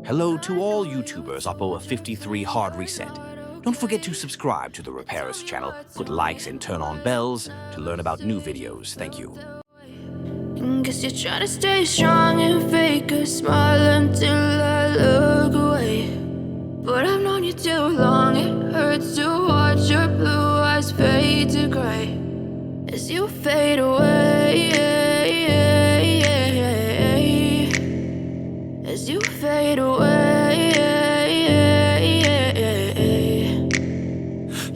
Hello to all YouTubers OPPO A53 Hard reset. Don't forget to subscribe to the Repairers channel, put likes and turn on bells to learn about new videos. Thank you. Guess you're trying to stay strong and fake a smile until I look away. But I've known you too long, it hurts to watch your blue eyes fade to gray as you fade away, as you fade away.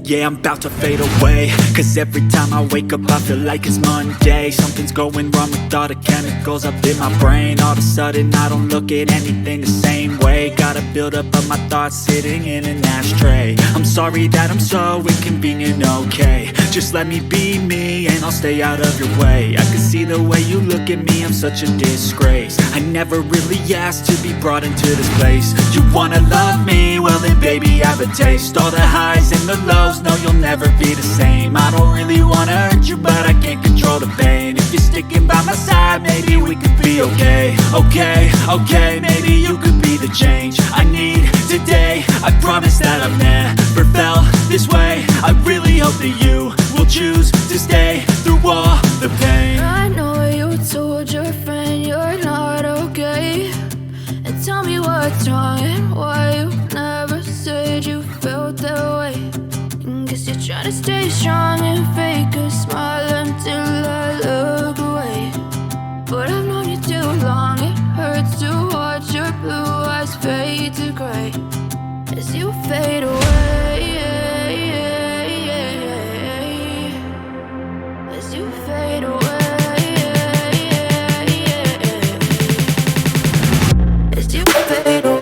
Yeah, I'm about to fade away, cause every time I wake up I feel like it's Monday. Something's going wrong with all the chemicals up in my brain. All of a sudden I don't look at anything the same way. Gotta build up of my thoughts sitting in an ashtray. I'm sorry that I'm so inconvenient, okay. Just let me be me and I'll stay out of your way. I can see the way you look at me, I'm such a disgrace. I never really asked to be brought into this place. You wanna love me? Well then baby have a taste. All the highs and the lows, no, you'll never be the same. I don't really wanna hurt you, but I can't control the pain. If you're sticking by my side, maybe we could be okay. Okay, maybe you could be the change I need today. I promise that I've never felt this way. I really hope that you will choose to stay through all the pain. I know you told your friend you're not okay, and tell me what's wrong and why you never said you felt that way. Guess you're trying to stay strong and fake a smile until I look away. But I've known you too long, it hurts to watch your blue eyes fade to gray as you fade away, as you fade away, as you fade away.